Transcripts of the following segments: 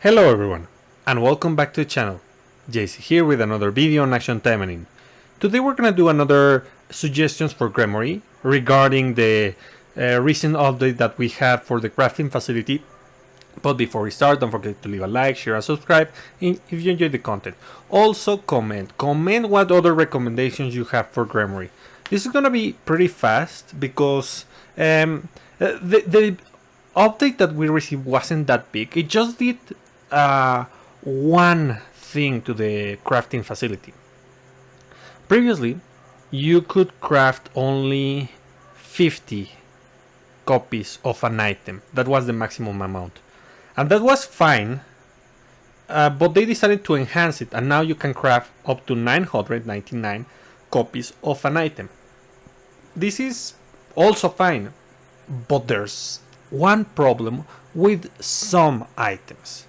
Hello everyone, and welcome back to the channel. JC here with another video on Action Taimanin. Today we're gonna do another suggestions for Gremory regarding the recent update that we have for the crafting facility. But before we start, don't forget to leave a like, share and subscribe if you enjoyed the content. Also comment what other recommendations you have for Gremory. This is gonna be pretty fast because the update that we received wasn't that big. It just did one thing to the crafting facility. Previously, you could craft only 50 copies of an item. That was the maximum amount. And that was fine, but they decided to enhance it, and now you can craft up to 999 copies of an item. This is also fine, but there's one problem with some items.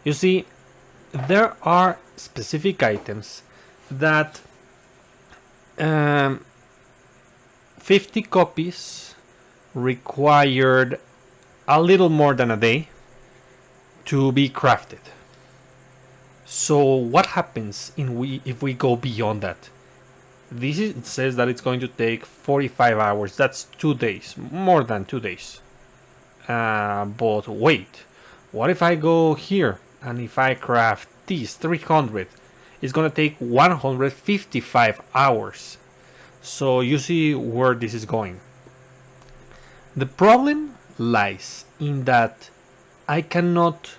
You see, there are specific items that 50 copies required a little more than a day to be crafted. So what happens if we go beyond that? It says that it's going to take 45 hours. That's 2 days, more than 2 days. But wait, what if I go here and if I craft these 300, it's gonna take 155 hours. So you see where this is going. The problem lies in that I cannot.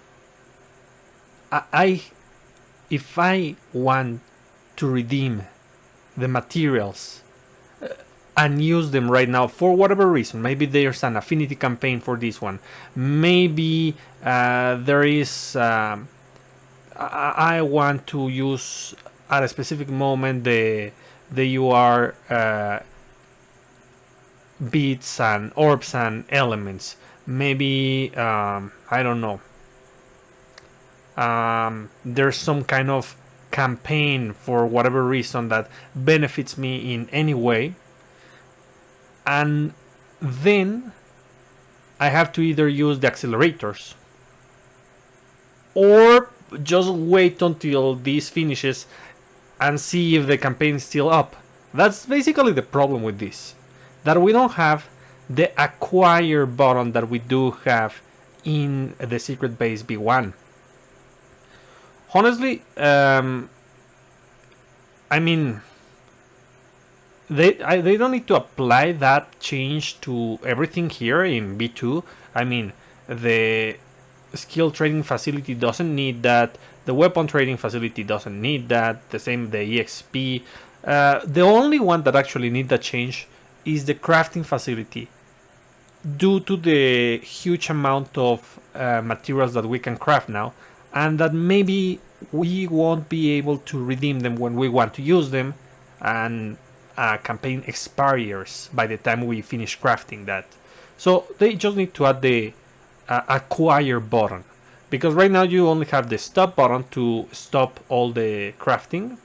If I want to redeem the materials and use them right now for whatever reason, maybe there's an affinity campaign for this one. Maybe there is. I want to use at a specific moment the UR bits and orbs and elements. Maybe I don't know. There's some kind of campaign for whatever reason that benefits me in any way, and then I have to either use the accelerators or just wait until this finishes and see if the campaign is still up. That's basically the problem with this, that we don't have the acquire button that we do have in the secret base B1. Honestly, I mean, they don't need to apply that change to everything here in B2. I mean, the skill trading facility doesn't need that. The weapon trading facility doesn't need that. The same the EXP. The only one that actually need that change is the crafting facility, due to the huge amount of materials that we can craft now, and that maybe we won't be able to redeem them when we want to use them, and campaign expires by the time we finish crafting that. So they just need to add the acquire button, because right now you only have the stop button to stop all the crafting.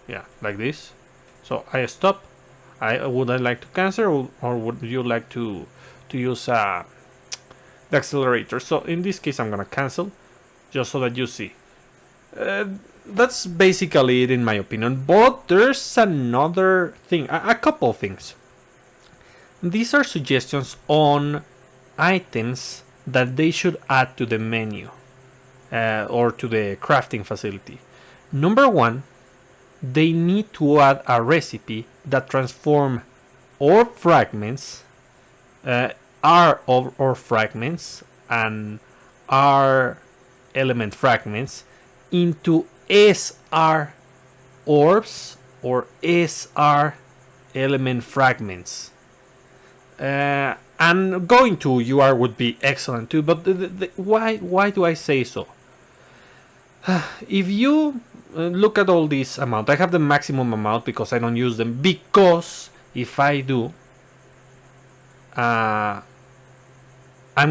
Yeah, like this. So I stop. Would I like to cancel, or would you like to use the accelerator? So in this case I'm gonna cancel, just so that you see. That's basically it in my opinion. But there's another thing, a couple things. These are suggestions on items that they should add to the menu or to the crafting facility. Number one, they need to add a recipe that transform ore fragments, R ore fragments and R element fragments into SR orbs or SR element fragments. And going to UR would be excellent too, but why do I say so? If you look at all this amount, I have the maximum amount because I don't use them, because if I do, I'm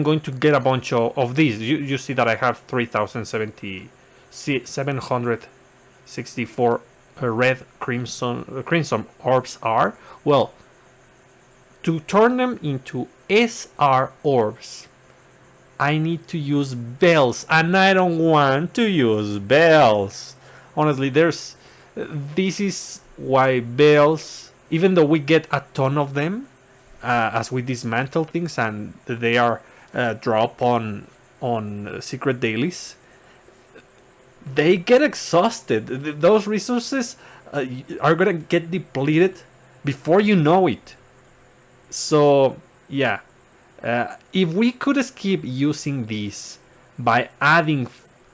going to get a bunch of these. You see that I have 3,764 red crimson orbs are. Well, to turn them into SR orbs, I need to use bells, and I don't want to use bells. Honestly, this is why bells, even though we get a ton of them, as we dismantle things and they are drop on secret dailies, they get exhausted. Those resources are gonna get depleted before you know it. So yeah, if we could skip using these by adding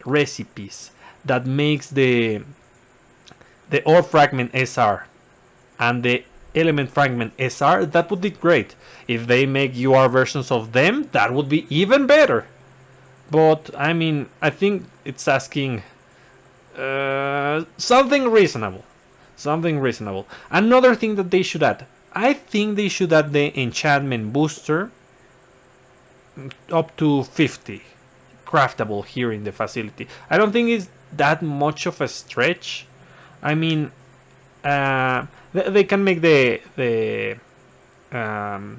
recipes that makes the ore fragment SR and the element fragment SR, that would be great. If they make UR versions of them, that would be even better. But I mean, I think it's asking something reasonable. Something reasonable. Another thing that they should add. I think they should add the enchantment booster up to 50 craftable here in the facility. I don't think it's that much of a stretch. I mean, they can make the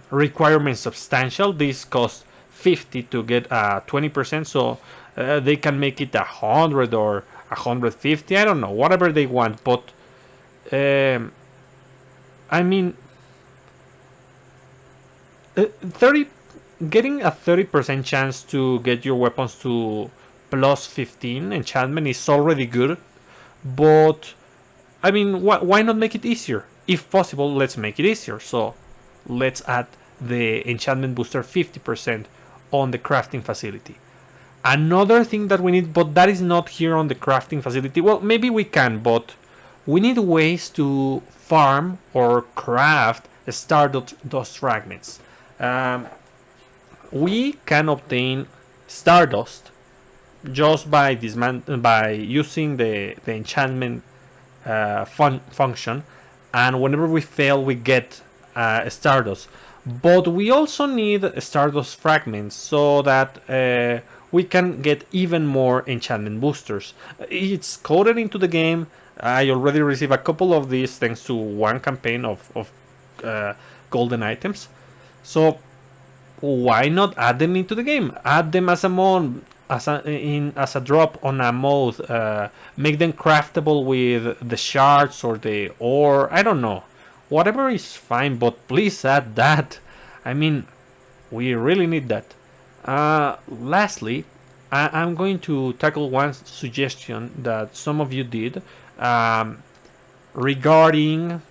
requirements substantial. This costs 50 to get 20%, so they can make it 100 or 150. I don't know, whatever they want. But I mean, 30, getting a 30% chance to get your weapons to plus 15 enchantment is already good. But I mean, why not make it easier? If possible, let's make it easier. So let's add the enchantment booster 50% on the crafting facility. Another thing that we need, but that is not here on the crafting facility. Well, maybe we can, but we need ways to farm or craft stardust fragments. We can obtain stardust just by using the enchantment function, and whenever we fail, we get stardust. But we also need stardust fragments so that we can get even more enchantment boosters. It's coded into the game. I already received a couple of these thanks to one campaign of golden items. So why not add them into the game? Add them as a mod, as a drop on a mode. Make them craftable with the shards or the ore. I don't know. Whatever is fine, but please add that. I mean, we really need that. Lastly, I'm going to tackle one suggestion that some of you did regarding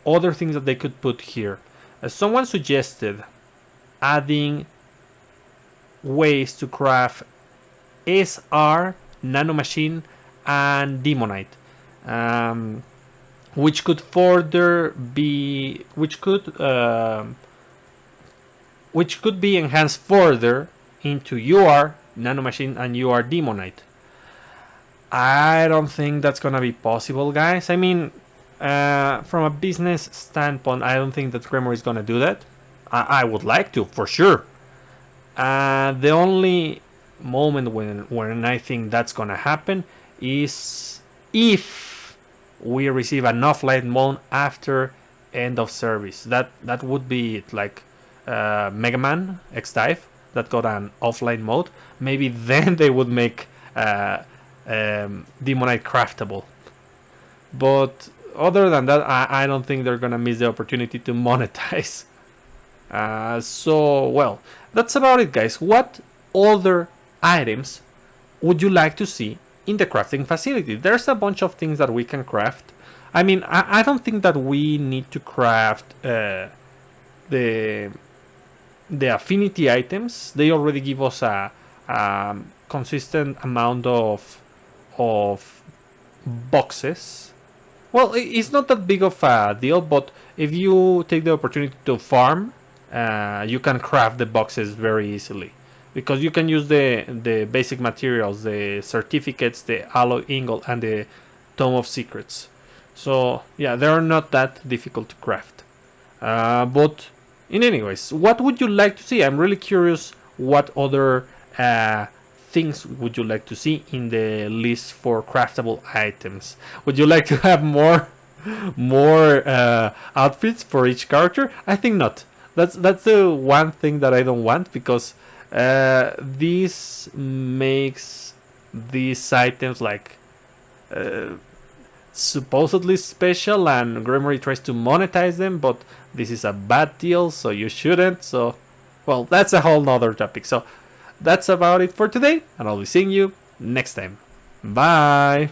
other things that they could put here. Someone suggested adding ways to craft SR, nanomachine, and demonite, which could further be which could be enhanced further into UR nanomachine and UR demonite. I don't think that's gonna be possible, guys. I mean, from a business standpoint, I don't think that Gremory is gonna do that. I would like to, for sure. The only moment when I think that's gonna happen is if we receive an offline mode after end of service. That would be it, like Mega Man X Dive that got an offline mode. Maybe then they would make Demonite craftable. But other than that, I don't think they're gonna miss the opportunity to monetize. So, well, that's about it, guys. What other items would you like to see in the crafting facility? There's a bunch of things that we can craft. I mean, I don't think that we need to craft the affinity items. They already give us a consistent amount of boxes. Well, it's not that big of a deal, but if you take the opportunity to farm, you can craft the boxes very easily, because you can use the basic materials, the certificates, the alloy ingot, and the tome of secrets. So yeah, they are not that difficult to craft. But in any case, what would you like to see? I'm really curious. What other things would you like to see in the list for craftable items? Would you like to have more outfits for each character? I think not. That's the one thing that I don't want, because This makes these items like supposedly special, and Gremory tries to monetize them, but this is a bad deal, so you shouldn't. So, well, that's a whole nother topic. So, that's about it for today, and I'll be seeing you next time. Bye!